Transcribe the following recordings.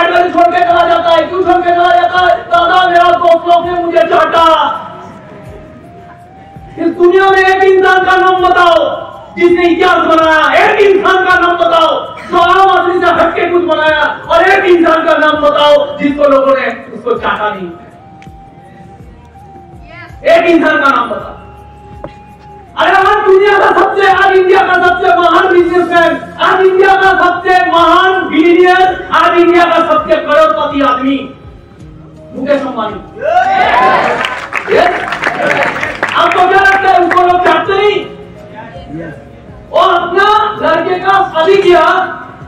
Cadbury छोड़ के चला जाता है। क्यों छोड़ के चला जाता है? दादा मेरा दोस्त लोग ने मुझे चाटा। इस दुनिया में एक इंसान का नाम बताओ जिसने इतिहास बनाया, एक इंसान का नाम बताओ जो आम आदमी से हटके कुछ बनाया, और एक इंसान का नाम बताओ जिसको लोगों ने उसको चाटा नहीं। एक इंसान का नाम बताओ। अरे आज दुनिया का सबसे, आज इंडिया का सबसे महान बिजनेसमैन, आज इंडिया का सबसे महान बिलियनियर, आज इंडिया का सबसे करोड़पति आदमी मुकेश अंबानी। आपको क्या लगता है उसको लोग चाहते नहीं? और अपना लड़के का शादी किया,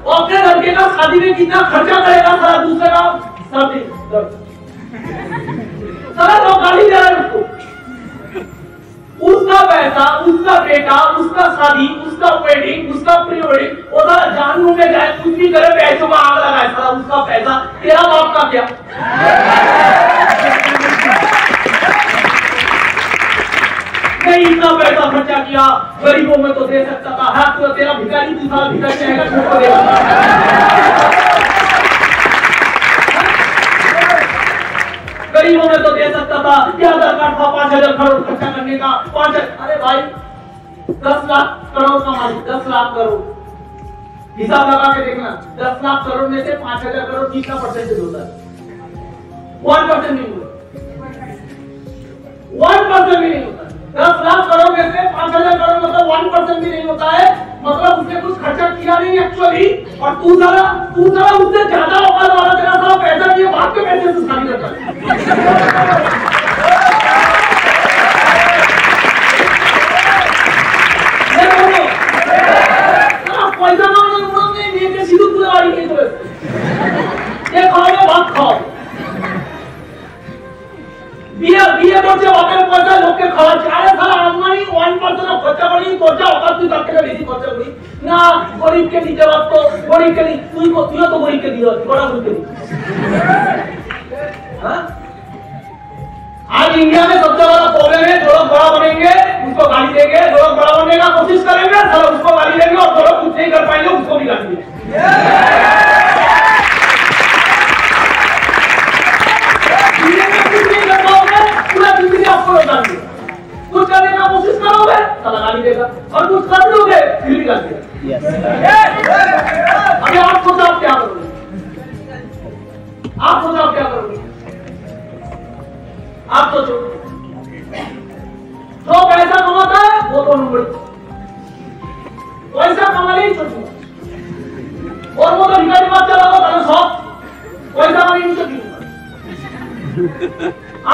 और अपने लड़के का शादी में कितना खर्चा करेगा सारा दूसरे का शादी, सारा लोग गाली दे रहे हैं उसको। उसका पैसा, उसका बेटा, उसका शादी, उसका वेडिंग, उसका प्री वेडिंग, वो सारा जानू में जाए कुछ भी करे, पैसों का आग लगाए, सारा उसका पैसा। तेरा बाप का क्या? नहीं इतना पैसा खर्चा किया, गरीबों में तो दे सकता था। हाँ तो तेरा भिखारी, तू सारा भिखारी रहेगा, छोड़ देगा। गरीबों में तो दे सकता था। क्या दरकार था 5,000 करोड़ खर्चा करने का? 5,000, अरे भाई 10 लाख करोड़ का मालिक, 10 लाख करोड़ हिसाब लगा के देखना। 10 लाख करोड़ में से 5,000 करोड़ कितना परसेंटेज होता है? 1% नहीं होता, 1% भी नहीं होता। 10 लाख करोड़ में से 5,000 करोड़ मतलब 1% भी नहीं होता है। मतलब उसने कुछ खर्चा किया नहीं एक्चुअली, और तू सारा उससे ज्यादा औकात वाला, तेरा सारा पैसा दिए बाप के पैसे से शादी करता है। पैसा ना सीधू पूरा गाड़ी नहीं तो ये खाओगे भात खाओ। বিয়ে করছে বাপের পয়সা লোককে খাওয়াচ্ছে। আরে সারা আম্বানি 1% খরচা করি, তোর যা অকাত তুই তার থেকে বেশি খরচা করি না। গরিবকে দিতে পারতো, গরিবকে তুইও তো গরিবকে দিও, বড় গরিবকে দি। आज इंडिया में सबसे बड़ा प्रॉब्लम है, जो लोग बड़ा बनेंगे उसको गाली देंगे, जो लोग बड़ा बनने का कोशिश करेंगे सारा उसको गाली देंगे, और जो लोग कुछ नहीं कर पाएंगे उसको भी गाली देंगे। कुछ करने का कोशिश करोगे साला गाली देगा, और कुछ कर लोगे फिर भी गाली देगा। अभी आप सोचो आप क्या करोगे? आप सोचो आप क्या करोगे? आप सोचो। जो पैसा कमाता है वो तो नंबर, पैसा कमाने ही सोचूंगा, और वो तो भिखारी बात चला हुआ था सब पैसा कमाने नहीं सोचूंगा।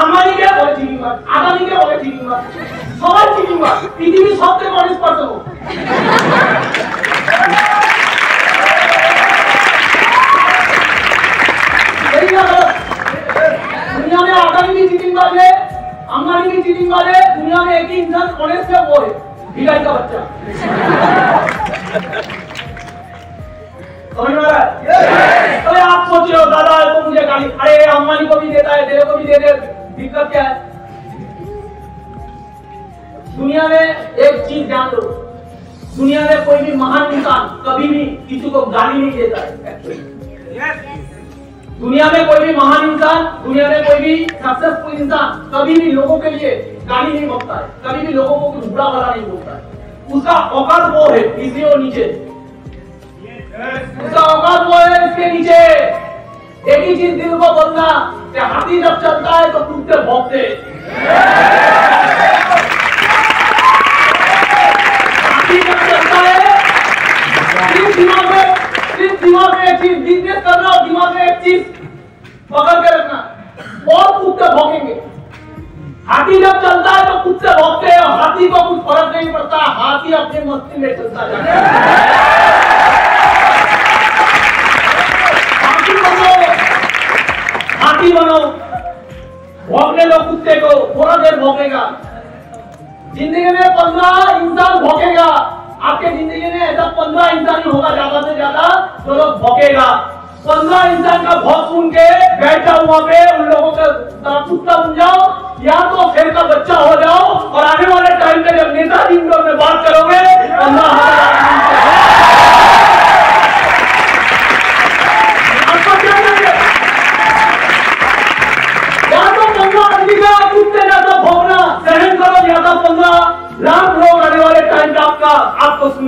আম্বানি কে বলে চিনিমার, আদানি কে বলে চিনিমার, সবাই চিনিমার। পৃথিবীর সবচেয়ে বড় পার্সন दुनिया में आदानी भी चिनिंगबाज है, अंबानी भी चिनिंगबाज है। दुनिया में एक ही इंसान ऑनेस्ट है, वो है भिखारी का बच्चा। समझ में आ रहा है? अरे आप सोच रहे हो दादा तो मुझे गाली, अरे अंबानी को भी देता है, तेरे को भी दे दे, दिक्कत क्या है? दुनिया में एक चीज जान लो, दुनिया में कोई भी महान इंसान कभी भी किसी को गाली नहीं देता है। दुनिया में कोई भी महान इंसान, दुनिया में कोई भी सक्सेसफुल इंसान कभी भी लोगों के लिए गाली नहीं बोलता है, कभी भी लोगों को कुछ बुरा भला नहीं बोलता है। उसका औकात वो है, इसलिए वो नीचे, उसका औकात वो है इसके नीचे। एक ही चीज दिल को बोलना कि हाथी जब चलता है तो कुत्ते भौंकते। हाथी जब चलता है सिर्फ दिमाग में एक चीज, बिजनेस कर रहा हो दिमाग में एक चीज पकड़ के रखना, और कुत्ते भौंकेंगे। हाथी जब चलता है तो कुत्ते भौंकते हैं, हाथी को कुछ फर्क नहीं पड़ता, हाथी अपनी मस्ती में चलता जाता है। हाथी बनो, भौंकने लो कुत्ते को, थोड़ा देर भौंकेगा। जिंदगी में 15 इंसान भौंकेगा, आपके जिंदगी में ऐसा 15 इंसान ही होगा ज्यादा से ज्यादा जो लोग भौंकेगा। 15 इंसान का भौंक सुन के बैठ जाओ वहां पे, उन लोगों का कुत्ता बन जाओ, या तो शेर का बच्चा हो जाओ, और आने वाले टाइम में जब नेताजी इंदौर में बात करोगे 15,000 आपको क्या करेंगे?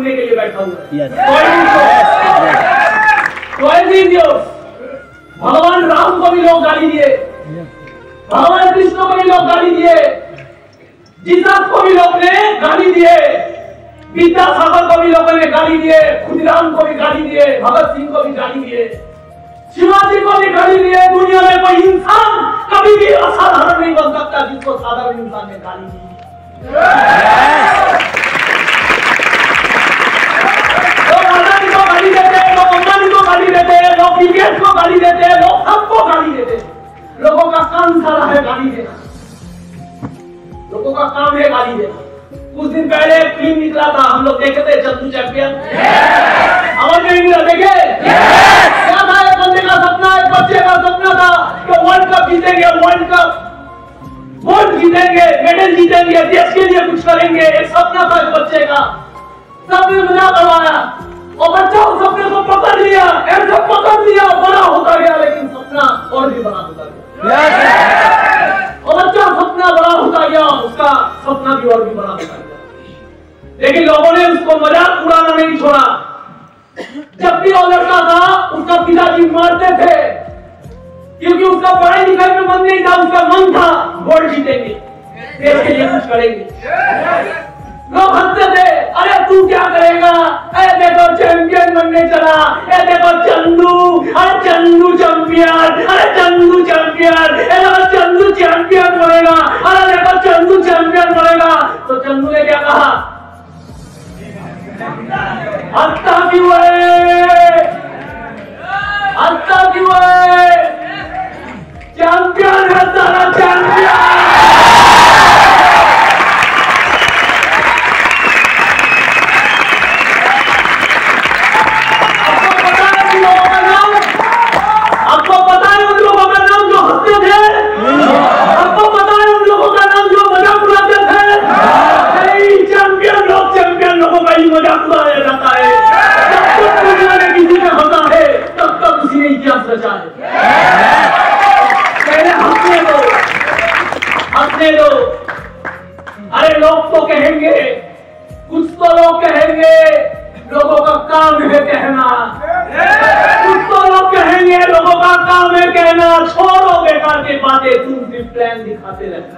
सुनने के लिए बैठा हुआ है। भगवान राम को भी लोग गाली दिए, भगवान कृष्ण को भी लोग गाली दिए, जीसस को भी लोग ने गाली दिए, विद्यासागर को भी लोगों ने गाली दिए, खुदीराम को भी गाली दिए, भगत सिंह को भी गाली दिए, शिवाजी को भी गाली दिए। दुनिया में कोई इंसान कभी भी असाधारण नहीं बन सकता जिसको साधारण इंसान ने गाली दी। लोग अदानी को गाली देते हैं, लोग अंबानी को गाली देते हैं, लोग बिल गेट्स को गाली देते हैं, लोग सबको गाली देते हैं। लोगों का काम सारा है गाली देना, लोगों का काम है गाली देना। कुछ दिन पहले एक फिल्म निकला था, हम लोग देखे थे, चंदू चैंपियन। अमर में निकला, देखे क्या था? एक बंदे का सपना, एक बच्चे का सपना था कि वर्ल्ड कप जीतेंगे, वर्ल्ड कप गोल्ड जीतेंगे, मेडल जीतेंगे, देश के लिए कुछ करेंगे। एक सपना था इस बच्चे का, सबने मजाक उड़ाया और बच्चा उस सपने को पकड़ लिया, ऐसे पकड़ लिया, बड़ा होता गया, लेकिन सपना और भी बड़ा होता गया। और बच्चा सपना बड़ा होता गया, उसका सपना भी और भी बड़ा होता गया, लेकिन लोगों ने उसको मजाक उड़ाना नहीं छोड़ा। जब भी वो लड़का था, उसका पिताजी मारते थे क्योंकि उसका पढ़ाई लिखाई में मन नहीं था, उसका मन था गोल्ड जीतेंगे, देश के लिए कुछ करेंगे। लोग हंसते थे, अरे तू क्या करेगा, अरे देखो चैंपियन बनने चला, अरे देखो चंदू, अरे चंदू चैंपियन, अरे चंदू चैंपियन, अरे चंदू चैंपियन बनेगा, अरे देखो चंदू चैंपियन बनेगा। तो चंदू ने क्या कहा? हंसता क्यों है, हंसता क्यों है? चैंपियन है सारा, चैंपियन। आपको पता है उन लोगों का नाम जो हंसते थे? आपको पता है उन लोगों का नाम जो मजाक उड़ाते थे? चैंपियन लोगों का ही मजाक उड़ाया जाता है। जब तक दुनिया में किसी ने हंसा है, तब तक उसी ने इतिहास रचा है। पहले हंसने दो, हंसने दो। अरे लोग तो कहेंगे, कुछ तो लोग कहेंगे, लोगों का काम है कहना, कुछ तो लोग कहेंगे, लोगों का काम है कहना। छोड़ो बेकार की बातें, तुम भी प्लान दिखाते रहते।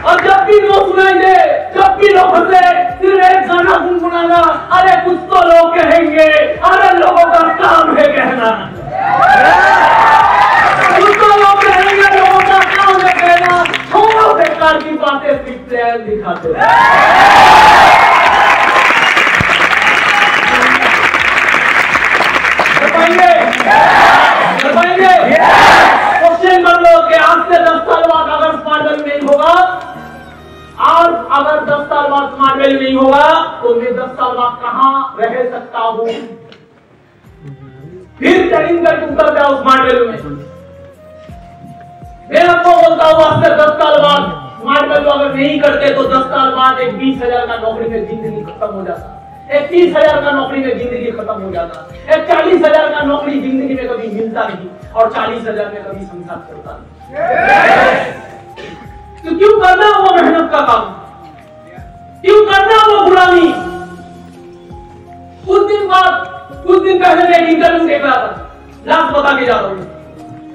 और जब भी लोग सुनाई दे, जब भी लोग हंसे, सिर्फ एक गाना गुनगुनाना, अरे कुछ तो लोग कहेंगे, अरे लोगों का काम है कहना। कुछ तो लोग कहेंगे, लोगों का काम है कहना। छोड़ो बेकार की बातें, सिर्फ प्लान दिखाते। क्वेश्चन कर लो कि आज से 10 साल बाद अगर स्मार्ट वैल्यू नहीं होगा, और अगर 10 साल बाद स्मार्ट वैल्यू नहीं होगा, तो मैं 10 साल बाद कहां रह सकता हूं? फिर ट्रेनिंग करके उतर जाओ स्मार्ट वैल्यू में। मैं आपको बोलता हूं, आज से 10 साल बाद स्मार्ट वैल्यू अगर नहीं करते तो 10 साल बाद एक 20,000 का नौकरी में जिंदगी खत्म हो जाता, एक 30,000 का नौकरी में जिंदगी खत्म हो जाता, एक 40,000 का नौकरी जिंदगी में कभी मिलता नहीं, और 40,000 में कभी संसार चलता नहीं। तो क्यों करना वो मेहनत का काम, क्यों करना वो गुलामी? कुछ दिन पहले मैं एक इंटरव्यू देख रहा था, लास्ट बता के जा रहा हूं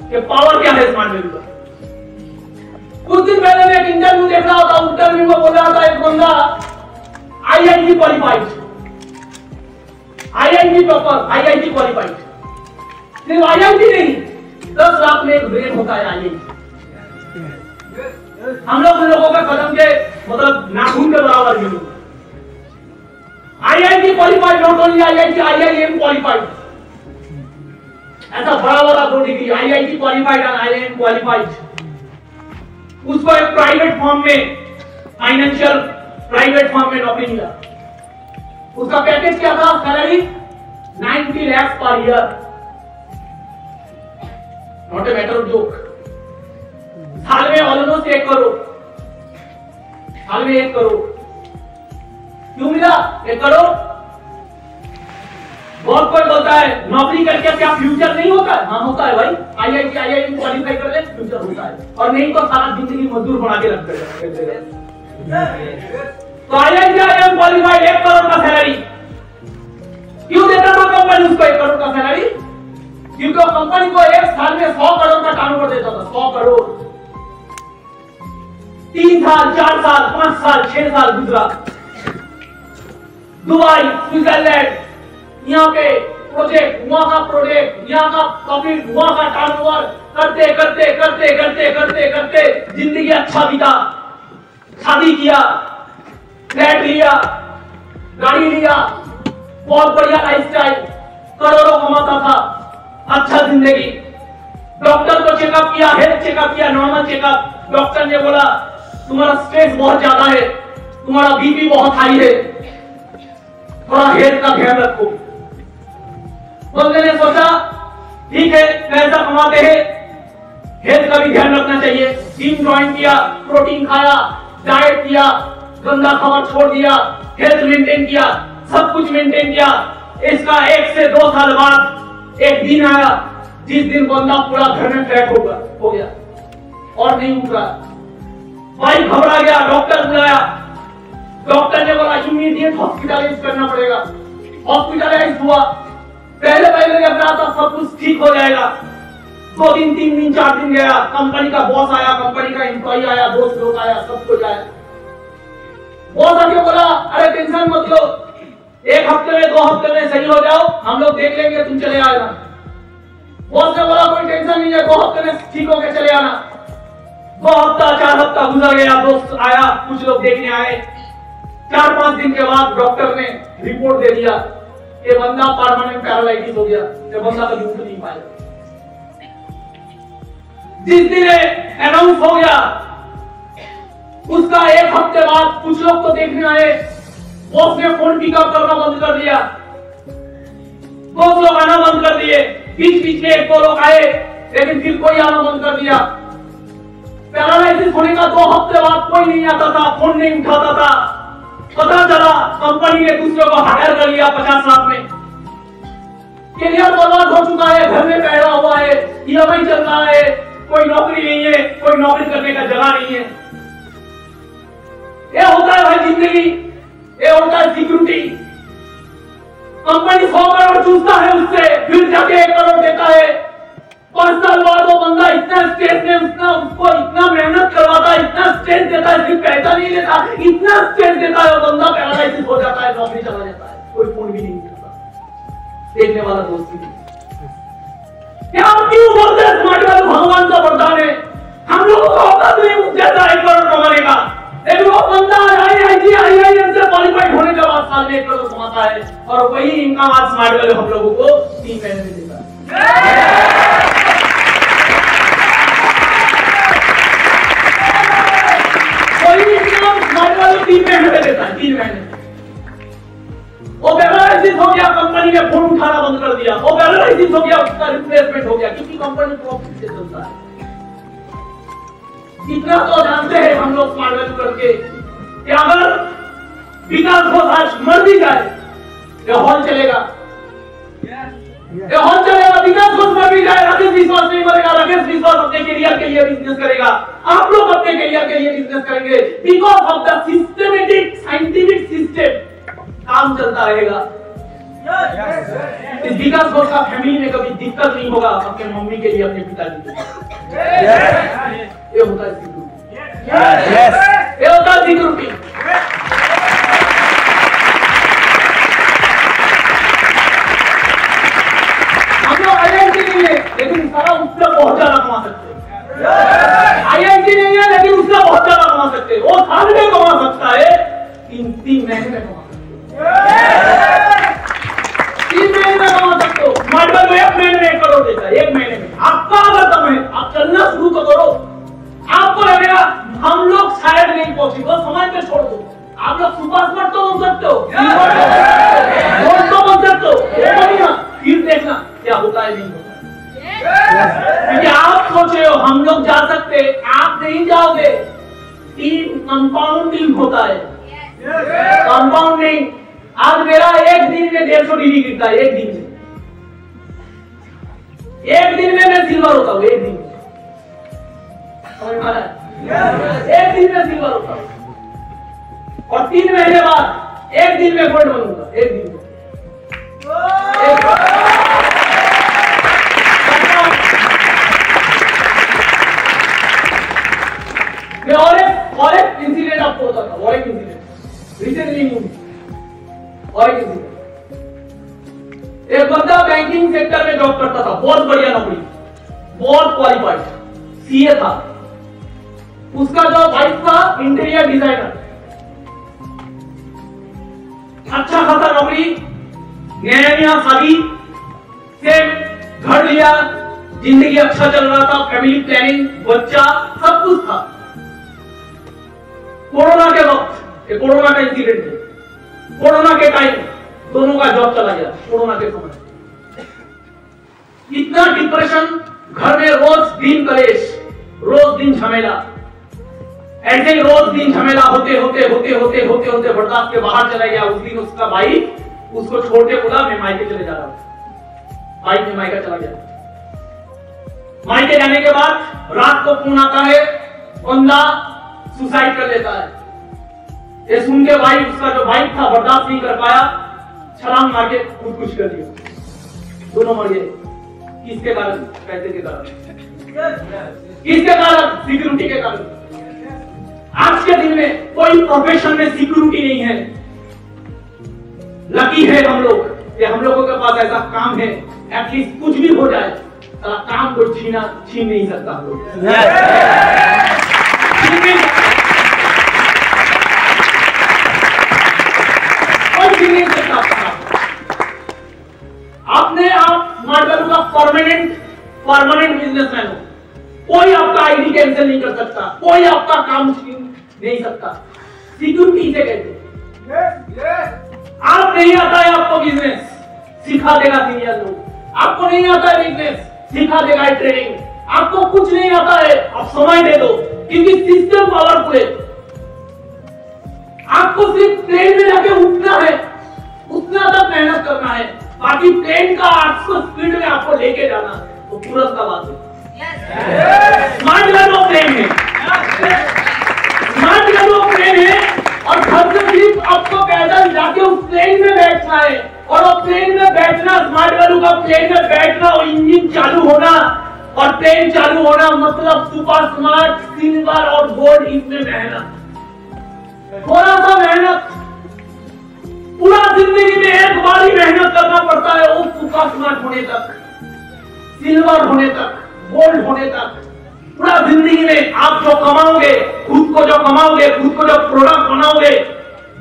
कि पावर क्या है स्मार्ट वैल्यू का। कुछ दिन पहले मैं एक इंटरव्यू देख रहा था, इंटरव्यू में बोल रहा था एक बंदा IIT qualified, IIT topper, IIT qualified. सिर्फ IIT नहीं, 10 लाख में एक ब्रेन होता है IIT। हम लोगों का कदम के मतलब नाखून के बराबर नहीं। IIT qualified, not only IIT, IIM qualified. ऐसा बड़ा बड़ा 2 डिग्री, IIT क्वालिफाइड और IIM क्वालिफाइड। उसको एक प्राइवेट फर्म में, फाइनेंशियल प्राइवेट फर्म में नौकरी मिला। उसका पैकेज क्या था? Salary 90 lakh per year, not a matter of joke. साल में ऑलमोस्ट 1 करोड़, साल में 1 करोड़। क्यों मिला 1 करोड़? बहुत कोई बोलता है नौकरी करके क्या फ्यूचर नहीं होता है? हाँ होता है भाई, IIT क्वालिफाई कर ले फ्यूचर होता है, और नहीं तो सारा जिंदगी मजदूर बना के रख देगा। तो IIM क्वालिफाइड 1 करोड़ का सैलरी क्यों देता था कंपनी उसको 1 करोड़ का सैलरी? क्योंकि कंपनी को एक साल में 100 करोड़ का टर्नओवर देता था, 100 करोड़। 3 साल 4 साल 5 साल 6 साल गुजरा, दुबई स्विट्जरलैंड, यहाँ के प्रोजेक्ट, वहां का प्रोजेक्ट, यहाँ का प्रॉफिट, वहां का टर्नओवर करते करते करते करते करते करते जिंदगी अच्छा बीता। शादी किया, फ्लैट लिया, गाड़ी लिया, बहुत बढ़िया लाइफस्टाइल, करोड़ों कमाता था, अच्छा जिंदगी। डॉक्टर को चेकअप किया, हेल्थ चेकअप किया, नॉर्मल चेकअप। डॉक्टर ने बोला तुम्हारा स्ट्रेस बहुत ज्यादा है, तुम्हारा बीपी बहुत हाई है, थोड़ा हेल्थ का ध्यान रखो। बंदे ने सोचा ठीक है पैसा कमाते हैं, हेल्थ का भी ध्यान रखना चाहिए। जिम ज्वाइन किया, प्रोटीन खाया, डाइट किया, गंदा खाना छोड़ दिया, हेल्थ मेंटेन किया, सब कुछ मेंटेन किया। इसका 1 से 2 साल बाद एक दिन आया जिस दिन बंदा पूरा घर में फ्लैट हो गया और नहीं उठ रहा। भाई घबरा गया, डॉक्टर बुलाया। डॉक्टर ने बोला इमीडिएट हॉस्पिटलाइज करना पड़ेगा। हॉस्पिटलाइज हुआ, पहले लग रहा था सब कुछ ठीक हो जाएगा। 2 दिन 3 दिन 4 दिन गया, कंपनी का बॉस आया, कंपनी का एम्प्लॉय आया, दोस्त लोग आया, सब कुछ आया। बॉस आके बोला अरे टेंशन मत लो, 1 हफ्ते में 2 हफ्ते में सही हो जाओ, हम लोग देख लेंगे, तुम चले आना। बॉस ने बोला कोई टेंशन नहीं है, 2 हफ्ते में ठीक होके चले आना। 2 हफ्ता 4 हफ्ता गुजर गया, दोस्त आया, कुछ लोग देखने आए। 4-5 दिन के बाद डॉक्टर ने रिपोर्ट दे दिया कि बंदा परमानेंट पैरालाइटिस हो गया, ये बंदा कभी उठ नहीं पाएगा। जिस दिन अनाउंस हो गया उसका 1 हफ्ते बाद कुछ लोग तो देखने आए, बॉस ने फोन पिकअप करना बंद कर दिया, दोस्त लोग आना बंद कर दिए। बीच बीच में 1-2 लोग आए, लेकिन फिर कोई आना बंद कर दिया। पैरालाइसिस होने का 2 हफ्ते बाद कोई नहीं आता था, फोन नहीं उठाता था। पता चला कंपनी ने दूसरे को हायर कर लिया 50 लाख में। करियर बर्बाद हो चुका है, घर में बैठा हुआ है, EMI चल रहा है, कोई नौकरी नहीं है, कोई नौकरी करने का जगह नहीं है। ये होता है भाई जिंदगी, ये होता है सिक्योरिटी। कंपनी 100 करोड़ चूसता है उससे, फिर जाके 1 करोड़ देता है। 5 साल बाद वो बंदा इतना स्ट्रेस में, उसको इतना मेहनत करवाता है, इतना स्ट्रेस देता है, सिर्फ पैसा नहीं देता, इतना स्ट्रेस देता है, वो बंदा पैरालाइसिस हो जाता है, नौकरी चला जाता है, कोई फोन भी नहीं करता, देखने वाला दोस्त भी नहीं। क्या क्यों बोलते हैं स्मार्ट वाले भगवान का वरदान है? हम लोगों को औकात नहीं उस जैसा 1 करोड़ कमाने का, लेकिन वो बंदा IIM से क्वालिफाइड होने के बाद साल में 1 करोड़ कमाता है, और वही इनकम आज स्मार्ट वाले हम लोगों को 3 महीने में देता है। स्मार्ट वाले 3 महीने में देता है, 3 महीने। वो पैरालाइसिस हो गया, कंपनी ने फोन उठाना बंद कर दिया। वो पैरालाइसिस हो गया, उसका रिप्लेसमेंट हो गया, क्योंकि कंपनी प्रॉफिट से चलता है। इतना तो जानते हैं हम लोग स्मार्ट वैल्यू करके कि अगर विकास घोष आज मर भी जाए, ये हॉल चलेगा, ये हॉल चलेगा। विकास घोष मर भी जाए, राकेश विश्वास नहीं मरेगा। राकेश विश्वास अपने करियर के लिए बिजनेस करेगा, आप लोग अपने करियर के लिए बिजनेस करेंगे। Because of the systematic scientific system काम चलता रहेगा। इस विकास घोष का फैमिली में कभी दिक्कत नहीं होगा, अपने मम्मी के लिए, अपने पिताजी के लिए। ये होता है सिक्योरिटी, ये होता है सिक्योरिटी। हम लोग IIT नहीं है, लेकिन सारा उससे बहुत ज्यादा कमा सकते हैं। IIT नहीं है, लेकिन उससे बहुत ज्यादा कमा सकते हैं। वो साल में कमा सकता है, 3 महीने में कमा सकते हो, 3 महीने में कमा सकते हो। स्मार्ट वाले 1 महीने में 1 करोड़ देता है, 1 महीने में। आपका अगर दम है, आप चलना शुरू तो करो। आपको लगेगा हम लोग शायद नहीं पहुंचे, वो समझ के छोड़ दो। आप लोग सुपर स्मार्ट तो बन सकते हो, तो बन सकते हो, फिर देखना क्या होता है, नहीं होता है। क्योंकि आप सोचे हो हम लोग जा सकते, आप नहीं जाओगे। टीम कंपाउंडिंग होता है, कंपाउंडिंग। आज मेरा एक दिन में 150 डिग्री गिरता है, एक दिन में मैं सिल्वर होता हूं, एक दिन में। समझ में आ रहा है? एक दिन में सिल्वर होता हूं और 3 महीने बाद एक दिन में गोल्ड बनूंगा, एक दिन में। मैं और एक इंसिडेंट आपको बताता हूं, और एक इंसिडेंट रिसेंटली और एक इंसिडेंट। एक बंदा बैंकिंग सेक्टर में जॉब करता था, बहुत बढ़िया नौकरी, बहुत क्वालिफाइड सीए था। उसका जो वाइफ था इंटीरियर डिजाइनर, अच्छा खासा नौकरी, नया शादी, सेम घर लिया, जिंदगी अच्छा चल रहा था, फैमिली प्लानिंग, बच्चा, सब कुछ था। कोरोना के वक्त, कोरोना का इंसिडेंट है, कोरोना के टाइम दोनों का जॉब चला गया। कोरोना के समय इतना डिप्रेशन, घर में रोज दिन कलेश, रोज दिन झमेला, ऐसे ही रोज दिन झमेला होते होते होते होते होते होते बर्दाश्त के बाहर चला गया। उस दिन उसका भाई उसको छोड़ के बोला मैं मायके चले जा रहा हूं। भाई में मायका चला गया। मायके जाने के बाद रात को फोन आता है, बंदा सुसाइड कर लेता है। ये सुन के भाई, उसका जो भाई था बर्दाश्त नहीं कर पाया, छलांग मार के खुदकुशी कर दिया। दोनों मर गए। किसके कारण? पैसे के कारण। किसके कारण? सिक्योरिटी के कारण। आज के दिन में कोई प्रोफेशन में सिक्योरिटी नहीं है। लकी है हम लोग कि हम लोगों के पास ऐसा काम है, एटलीस्ट कुछ भी हो जाए काम को छीन नहीं सकता हम लोग। कोई नहीं सकता। आपने आप स्मार्ट वैल्यू का परमानेंट बिजनेसमैन हो, कोई आपका आईडी कैंसिल नहीं कर सकता, कोई आपका काम छीन नहीं सकता। सिक्योरिटी से कहते आप नहीं आता है आपको बिजनेस, सिखा देगा सीनियर लोग। आपको नहीं आता है बिजनेस, सिखा देगा ट्रेनिंग। आपको कुछ नहीं आता है, आप समय दे दो, क्योंकि सिस्टम पावरफुल है। आपको सिर्फ प्लेन में जाके उठना है, उतना तक मेहनत करना है, बाकी प्लेन का 800 स्पीड में आपको लेके जाना है, तो तुरंत का बात है। स्मार्ट वैल्यू प्लेन है, स्मार्ट वैल्यू प्लेन है, और घर से सिर्फ आपको पैदल जाके उस प्लेन में बैठना है। और वो प्लेन में बैठना, स्मार्ट वैल्यू का प्लेन में बैठना, और इंजन चालू होना और प्लेन चालू होना, मतलब सुपर स्मार्ट, सिल्वर और गोल्ड। इसमें मेहनत, थोड़ा सा मेहनत, पूरा जिंदगी में एक बार ही मेहनत करना पड़ता है, वो सुपर स्मार्ट होने तक, सिल्वर होने तक, गोल्ड होने तक। पूरा जिंदगी में आप जो कमाओगे, खुद को जो कमाओगे, खुद को जो प्रोडक्ट बनाओगे,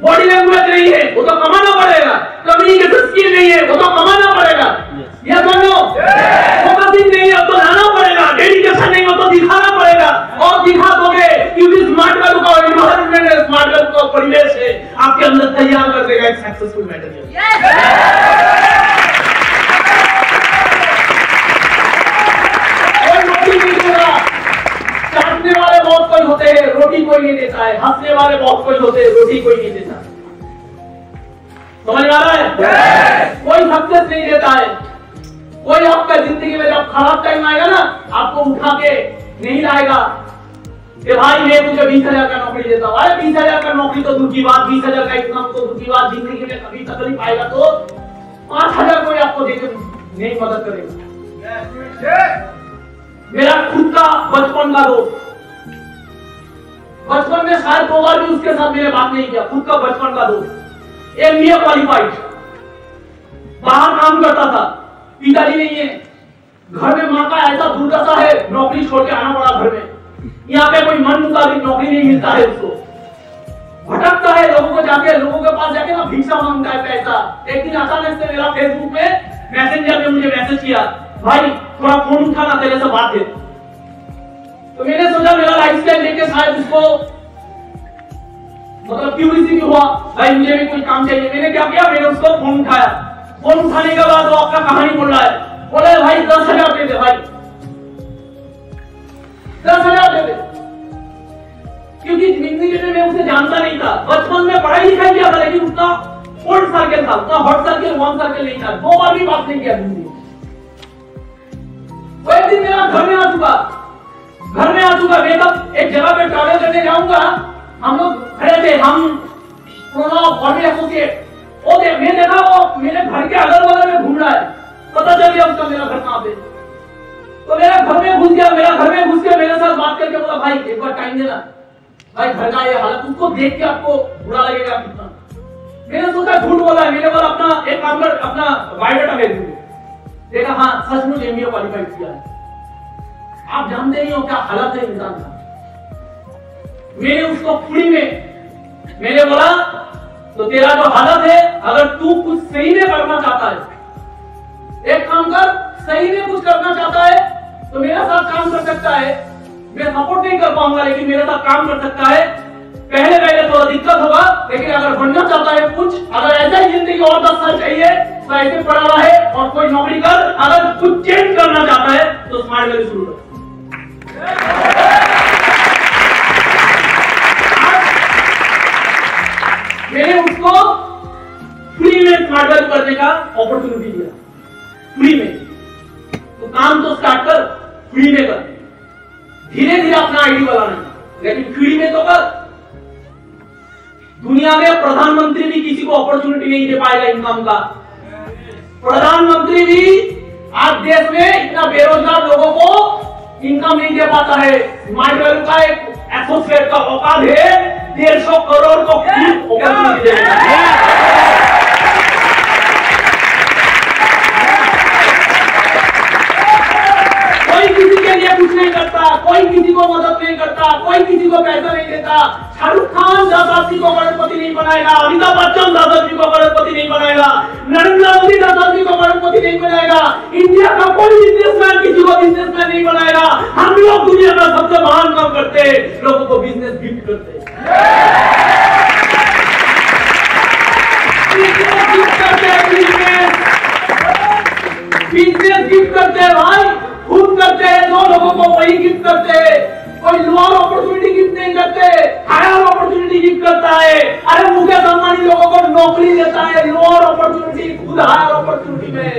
बॉडी लैंग्वेज नहीं है वो तो कमाना पड़ेगा, कम्युनिकेशन स्किल नहीं है वो तो कमाना पड़ेगा, या बनो फोकसिंग नहीं है वो तो लाना पड़ेगा, डेडिकेशन नहीं हो तो दिखाना पड़ेगा, और दिखा दोगे क्योंकि स्मार्ट वैल्यू का एनवायरनमेंट है, स्मार्ट वैल्यू का परिवेश है, आपके अंदर तैयार कर देगा एक सक्सेसफुल मैटर। चाटने वाले बहुत कोई होते हैं, रोटी कोई नहीं देता है, हंसने वाले बहुत कोई होते हैं, रोटी कोई नहीं देता। समझ में आ रहा है? कोई सक्सेस नहीं देता है। कोई आपका जिंदगी में जब खराब टाइम आएगा ना, आपको उठा के नहीं लाएगा कि भाई मैं तुझे 20,000 का नौकरी देता हूँ। अरे 20,000 का नौकरी तो दूर की बात, 20,000 का इतना तो दूर की बात, जिंदगी में कभी तकलीफ आएगा तो 5,000 कोई आपको देकर नहीं मदद करेगा। मेरा खुद का बचपन का दोस्त, बचपन में शायद 2 बार भी उसके साथ मैंने बात नहीं किया, खुद का बचपन का दोस्त, एमबीए क्वालिफाइड, बाहर काम करता था, पिताजी नहीं है, घर में माँ का ऐसा दुर्दशा है, नौकरी छोड़ के आना पड़ा घर में। यहाँ पे कोई मन मुताबिक नौकरी नहीं मिलता है उसको, भटकता है, लोगों के पास जाके ना भिक्षा मांगता है पैसा। एक दिन अचानक से मेरा फेसबुक पे मैसेंजर में मुझे मैसेज किया, भाई थोड़ा फोन उठाना, तेरे से बात है। तो मैंने सोचा मेरा लाइफस्टाइल देख के शायद उसको मतलब क्यूरियोसिटी हुआ, भाई मुझे भी कोई काम चाहिए। मैंने क्या किया, मैंने उसको फोन उठाया। फोन उठाने के बाद वो आपका कहानी बोल रहा है, बोले भाई 10,000 दे दे, भाई 10,000 दे दे। क्योंकि जिंदगी में मैं उसे जानता नहीं था, बचपन में पढ़ाई लिखाई किया था, लेकिन उतना ओल्ड सर्कल था, उतना हॉट सर्कल वन सर्कल नहीं था। 2 बार भी बात नहीं किया जिंदगी। वो एक दिन मेरा घर में आ चुका, मैं तब एक जगह पे ट्रैवल करने जाऊंगा, हम लोग खड़े थे, हम बॉडी एसोसिएट, वो मैं देखा वो मेरे घर के अगल बगल में घूम रहा है, पता चल गया उसका मेरा घर कहाँ पे। तो मेरा घर में घुस के मेरे साथ बात करके बोला, भाई एक बार टाइम देना, भाई घर का ये हालत, उसको देख के आपको बुरा लगेगा कितना। मैंने सोचा झूठ बोला है, मैंने बोला अपना एक काम कर, अपना बायोडाटा भेज दो। देखा हाँ सचमुच एमबीए क्वालिफाइड किया है। आप जानते नहीं हो क्या हालत है इंसान का। मैंने उसको फ्री में मैंने बोला तो तेरा जो हालत है, अगर तू कुछ सही में करना चाहता है, एक काम कर, सही में कुछ करना चाहता है तो मेरे साथ काम कर सकता है। मैं सपोर्ट नहीं कर पाऊंगा लेकिन मेरे साथ काम कर सकता है। पहले थोड़ा दिक्कत होगा लेकिन अगर बनना चाहता है कुछ, अगर ऐसा ही जिंदगी और 10 साल चाहिए तो ऐसे पड़ा रहा है और कोई नौकरी कर। अगर कुछ चेंज करना चाहता है तो स्मार्ट वैल्यू शुरू कर। मैंने उसको फ्री में स्मार्ट वैल्यू करने का अपॉर्चुनिटी दिया, फ्री में। तो काम तो स्टार्ट कर, फ्री में कर, धीरे धीरे अपना आईडी बनाना, लेकिन फ्री में तो कर। दुनिया में प्रधानमंत्री भी किसी को अपॉर्चुनिटी नहीं दे पाएगा इनकम का। प्रधानमंत्री भी आज देश में इतना बेरोजगार लोगों को इनकम नहीं दे पाता है। स्मार्ट वैल्यू का एक एसोसिएट का औकात है 150 करोड़ को अपॉर्चुनिटी देगा। कोई किसी के लिए कुछ नहीं करता, कोई किसी को मदद नहीं करता, कोई किसी को पैसा नहीं देता। शाहरुख खान 10 आदमी को करोड़पति नहीं बनाएगा, अमिताभ बच्चन 10 आदमी को करोड़पति नहीं बनाएगा, नरेंद्र मोदी 10 आदमी को करोड़पति नहीं बनाएगा, इंडिया का कोई बिजनेसमैन किसी को बिजनेसमैन नहीं बनाएगा। हम लोग दुनिया का सबसे महान काम करते, लोगों को बिजनेस गिफ्ट करते। बिजनेस गिफ्ट करते हैं भाई, खुद करते हैं, दो लोगों को वही गिफ्ट करते हैं। कोई लोअर अपॉर्चुनिटी गिफ्ट नहीं करते, हायर अपॉर्चुनिटी गिफ्ट करता है। अरे मुकेश अंबानी लोगों को नौकरी देता है, लोअर अपॉर्चुनिटी, खुद हायर अपॉर्चुनिटी में।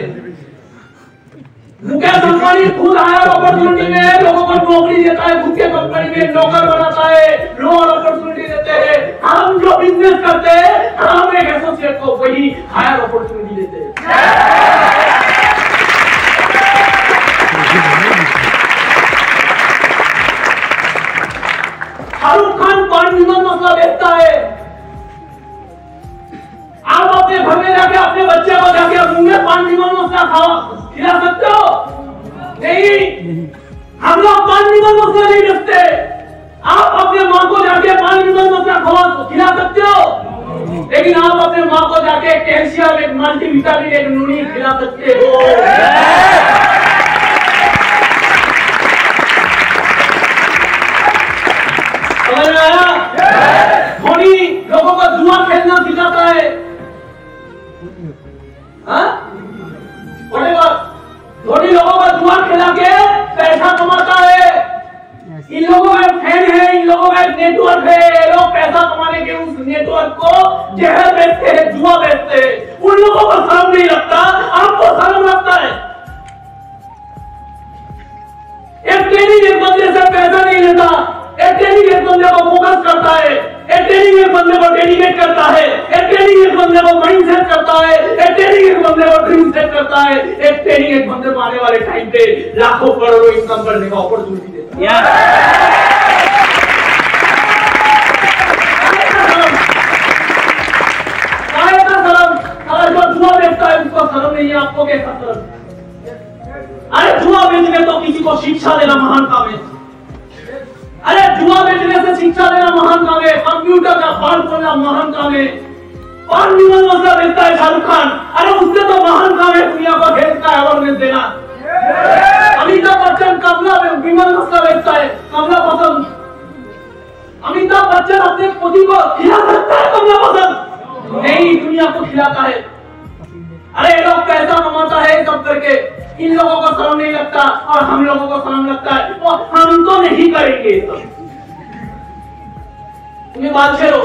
मुकेश अंबानी खुद हायर अपॉर्चुनिटी में लोगों को नौकरी देता है, खुद के कंपनी में नौकर बनाता है, लोअर अपॉर्चुनिटी देते हैं। हम जो बिजनेस करते हैं, हम एक एसोसिएट को वही हायर अपॉर्चुनिटी देते हैं। शाहरुख खान पान विमान मसला बेचता है। आप अपने घर में जाके अपने बच्चे को जाके मुंह में पान विमान मसला खिला सकते हो? नहीं, हम लोग पान विमान मसला नहीं बेचते। आप अपने माँ को जाके पान विमान मसला खिला सकते हो, लेकिन आप अपने माँ को जाके कैल्शियम, एक मल्टीविटामिन, एक नूनी खिला सकते हो। धोनी लोगों को जुआ खेलना सिखाता है। धोनी लोगों को जुआ खेला के पैसा कमाता है। इन लोगों का फैन है, इन लोगों का एक नेटवर्क है। ये लोग पैसा कमाने के उस नेटवर्क को जहर बेचते हैं, जुआ बेचते हैं। उन लोगों को शर्म नहीं लगता, आपको शर्म लगता है। एक ट्रेनिंग एक बंदे से पैसा नहीं लेता, एक ट्रेनिंग एक बंदे को फोकस करता है, एक ट्रेनिंग एक बंदे को डेडिकेट करता है, एक ट्रेनिंग एक बंदे को माइंड सेट करता है, एक ट्रेनिंग एक बंदे को ड्रीम सेट करता है, एक ट्रेनिंग एक बंदे को आने वाले टाइम पे लाखों करोड़ों इनकम करने का अपॉर्चुनिटी देता है। जो जुआ बेचता है उसको शर्म नहीं है, आपको कैसा शर्म? अरे जुआ बेचने तो किसी को शिक्षा देना महान काम है। अरे जुआ बेचने से शिक्षा देना महान काम है, कंप्यूटर का पान खोलना महान काम है। पान विमान मसला बेचता है शाहरुख खान, अरे उससे तो महान काम है दुनिया को हेल्थ का अवेयरनेस देना। अमिताभ बच्चन कमला विमान मसला बेचता है, कमला पसंद। अमिताभ बच्चन अपने पति को खिला सकता है कमला पसंद? नहीं, दुनिया को खिलाता है। अरे ये लोग पैसा कमाता है सब करके, इन लोगों को शर्म नहीं लगता और हम लोगों को शर्म लगता है। तो हम तो नहीं करेंगे। तुम्हें बात छेड़ो।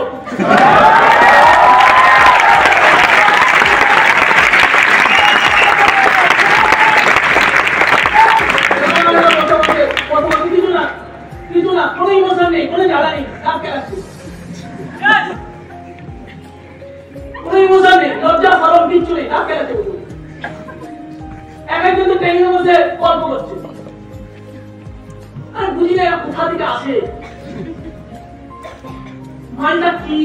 क्या लगती কোনো ইমোশন নেই, লজ্জা শরম কিচ্ছু নেই, তার কে লাগছে বলুন? একজন তো ট্রেনিংয়ের মধ্যে গল্প করছে, আর বুঝি না কোথা থেকে আসে, মানটা কি?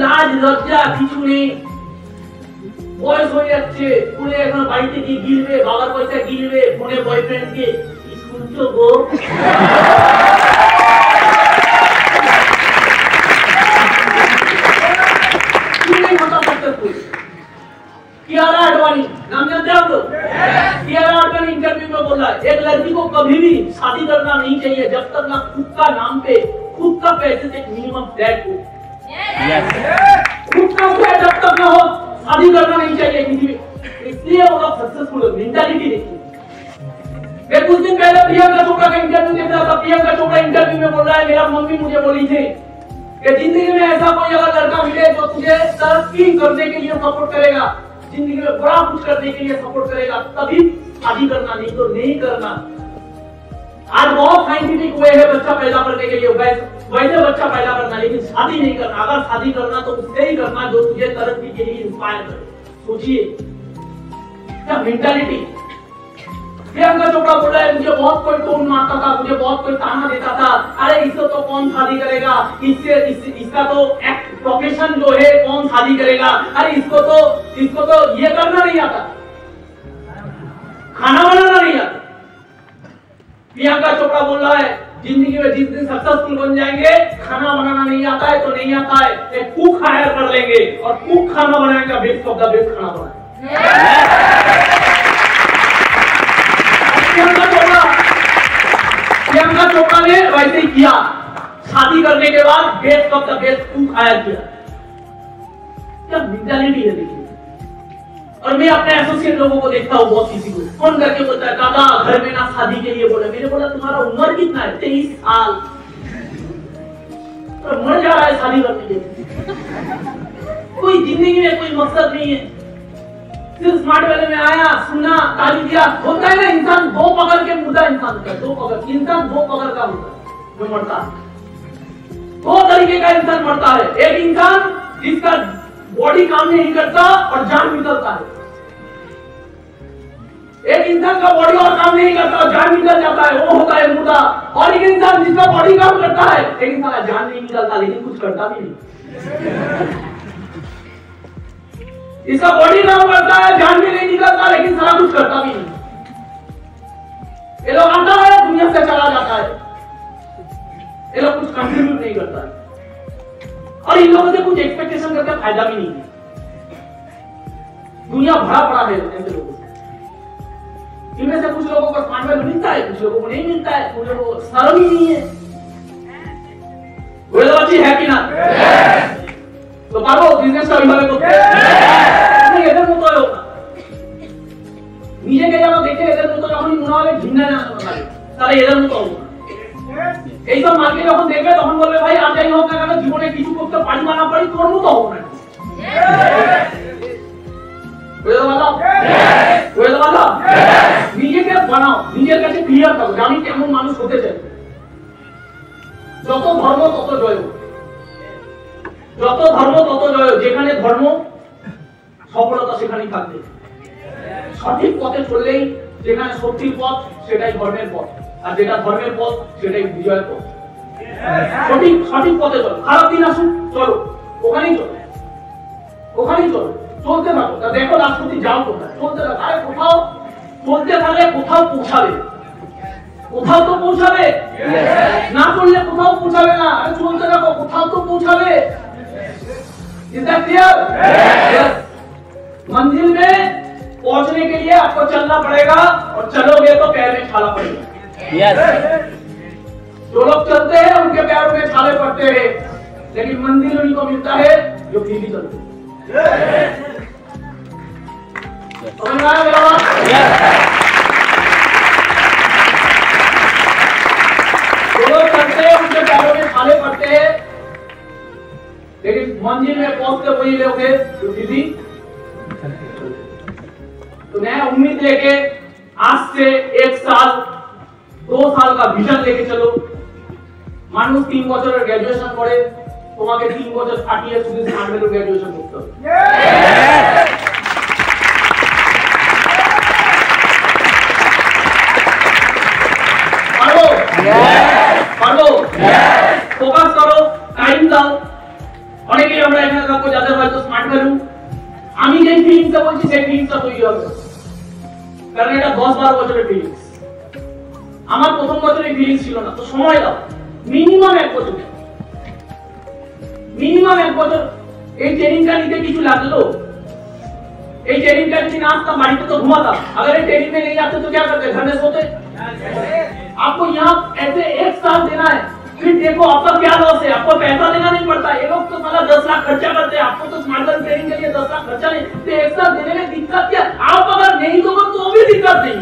লাজ লজ্জা কিছু নেই, বয়স হয়ে যাচ্ছে, ফোনে এখন বাড়িতে গিয়ে গিলবে, বাবার পয়সা গিলবে, ফোনে বয়ফ্রেন্ডকে শুনছো গো। कियारा आडवाणी नाम जानते हैं आप लोग? कियारा आडवाणी इंटरव्यू में बोल रहा है एक लड़की को कभी भी शादी करना नहीं चाहिए जब तक ना खुद का नाम पे खुद का पैसे से मिनिमम फ्लैट हो। खुद का फ्लैट जब तक ना हो शादी करना नहीं चाहिए किसी भी। इसलिए वो लोग सक्सेसफुल हो, मेंटालिटी देखिए। मैं कुछ दिन पहले प्रियंका चोपड़ा का इंटरव्यू देख रहा था, प्रियंका चोपड़ा इंटरव्यू में बोल रहा है मेरा मम्मी मुझे बोली थी कि जिंदगी में ऐसा कोई अगर लड़का मिले जो तुझे तरक्की करने के लिए सपोर्ट करेगा, जिंदगी में बड़ा कुछ करने के लिए सपोर्ट करेगा, तभी शादी करना, नहीं तो नहीं करना। आज बहुत साइंटिफिक वे है बच्चा पैदा करने के लिए, वैसे बच्चा पैदा करना, लेकिन शादी नहीं करना। अगर शादी करना तो उससे ही करना जो तुझे तरक्की के लिए इंस्पायर करे। सोचिए क्या मेंटालिटी। प्रियंका चोपड़ा बोल रहा है मुझे बहुत कोई टोन मारता था, मुझे बहुत कोई ताना देता था, अरे इससे तो कौन शादी करेगा, इसका तो एक प्रोफेशन जो है कौन शादी करेगा, अरे इसको तो ये करना नहीं आता, खाना बनाना नहीं आता। प्रियंका चोपड़ा बोल रहा है जिंदगी में जिस दिन सक्सेसफुल बन जाएंगे, खाना बनाना नहीं आता है तो नहीं आता है, एक कुक हायर कर लेंगे और कुक खाना बनाएगा, बेस्ट ऑफ द बेस्ट खाना बनाएगा। प्रियंका चोपड़ा ने वैसे ही किया, शादी करने के बाद best of the best cook hire किया। क्या मेंटालिटी है देखिए। और मैं अपने एसोसिएट लोगों को देखता हूँ, बहुत किसी को फोन करके बोलता है दादा घर में ना शादी के लिए बोले। मैंने बोला तुम्हारा उम्र कितना है? 23 साल। और मर जा रहा है शादी करने के लिए। कोई जिंदगी में कोई मकसद नहीं है, सिर्फ स्मार्ट वाले में आया, सुना, गाली दिया। होता है ना इंसान दो पकड़ के मुर्दा इंसान होता है, दो पकड़ इंसान दो पकड़ का होता है जो मरता है। दो तरीके का इंसान मरता है, एक इंसान जिसका बॉडी काम नहीं करता और जान निकलता है, एक इंसान का बॉडी और काम नहीं करता और जान निकल जाता है, वो होता है मुर्दा। और एक इंसान जिसका बॉडी काम करता है, एक इंसान का जान नहीं निकलता लेकिन कुछ करता भी नहीं। इसका बॉडी काम करता है, जान भी नहीं निकलता लेकिन सारा कुछ करता भी नहीं। ये लोग आता है दुनिया से चला जाता है, ये लोग कुछ कंट्रीब्यूट नहीं करता है और इन लोगों से कुछ एक्सपेक्टेशन करके फायदा भी नहीं है। दुनिया भरा पड़ा है ऐसे लोगों से। इनमें से कुछ लोगों को स्मार्ट वैल्यू मिलता है, कुछ लोगों को नहीं मिलता है, कुछ लोगों को शर्म ही नहीं है। वो लोग अच्छी है कि ना? तो पारो बिजनेस का विभाग को नहीं इधर मत आओ, नीचे के जाओ देखे इधर मत आओ, हम मुनावे घिन्ना ना सारे इधर मत आओ। এই সব মার্কেট যখন দেখবে তখন বলবে ভাই আর যাই হোক না কেন জীবনে কিছু করতে পারি না পারি তোর মতো হবো না। নিজেকে বানাও, নিজের কাছে ক্লিয়ার থাকো যে আমি কেমন মানুষ হতে চাই। যত ধর্ম তত জয়, যত ধর্ম তত জয়। যেখানে ধর্ম সফলতা সেখানেই থাকবে। সঠিক পথে চললেই যেখানে সত্যির পথ সেটাই ধর্মের পথ, আর যেটা ধর্মের পথ সেটাই বিজয়ের পথ। সঠিক পথে চলো, খারাপ দিন আসুক চলো, ওখানেই চলো, ওখানেই চলো, চলতে থাকো। তা দেখো রাষ্ট্রপতি যাও কোথায়, চলতে থাকো। আরে কোথাও চলতে থাকলে কোথাও পৌঁছাবে, কোথাও তো পৌঁছাবে, না চললে কোথাও পৌঁছাবে না। আরে চলতে থাকো, কোথাও তো পৌঁছাবে। Is that clear? Yes. मंजिल में पहुंचने के लिए आपको चलना पड़ेगा और चलोगे तो पैर में छाला पड़ेगा। Yes. जो लोग चलते हैं उनके पैरों में छाले पड़ते हैं, लेकिन मंजिल उन्हीं को मिलता है जो सीधी चलते हैं। समझ में आया मेरा बात? जो लोग चलते हैं उनके पैरों में छाले पड़ते हैं, लेकिन मंजिल में पहुंचते वही लोग हैं जो सीधी। तो नया उम्मीद लेके आज से 1 साल 2 साल का विजन लेके चलो, মানুষ 3 বছরের গ্র্যাজুয়েশন করে, তোমাকে 3 বছর খাটিয়ে শুধু স্মার্ট ভ্যালু গ্র্যাজুয়েশন করতে হবে। পারবো? পারবো? ফোকাস করো, টাইম দাও। অনেকেই আমরা এখানে থাকবো যাদের হয়তো স্মার্ট ভ্যালু, আমি যে ফিলিংসটা বলছি সেই ফিলিংসটা তৈরি হবে, কারণ এটা 10-12 বছরের ফিলিংস। আমার প্রথম বছরে ফিলিংস ছিল না, তো সময় দাও, মিনিমাম 1 বছর, মিনিমাম 1 বছর। এই ট্রেনিংটা নিতে কিছু লাগলো, এই ट्रेनिंग का दिन आपका बाड़ी पे तो घुमा था, अगर ये ट्रेनिंग में नहीं आते तो क्या करते, घर में सोते। आपको यहाँ ऐसे 1 साल देना है, फिर देखो आपका क्या लॉस है, आपको पैसा देना नहीं पड़ता। ये लोग तो साला 10 लाख खर्चा करते हैं, आपको तो स्मार्ट वर्क ट्रेनिंग के लिए 10 लाख खर्चा नहीं, तो 1 साल देने में दिक्कत क्या? आप अगर नहीं दोगे तो भी दिक्कत नहीं,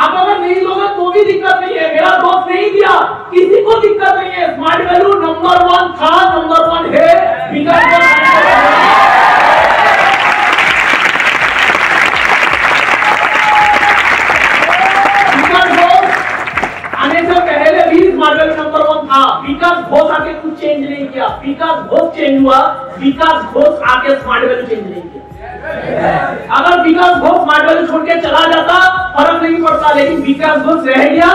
आप अगर नहीं दोगे तो भी दिक्कत नहीं है। मेरा दोस्त नहीं दिया, किसी को दिक्कत नहीं है। स्मार्ट वैल्यू नंबर 1 था, नंबर 1 है, आने से पहले भी स्मार्ट वैल्यू नंबर 1 था। विकास घोष आके कुछ चेंज नहीं किया, विकास घोष चेंज हुआ, विकास घोष आके स्मार्ट वैल्यू चेंज नहीं किया। अगर विकास घोष स्मार्ट वैल्यू छोड़ के चला जाता फर्क नहीं पड़ता, लेकिन विकास घोष रह गया,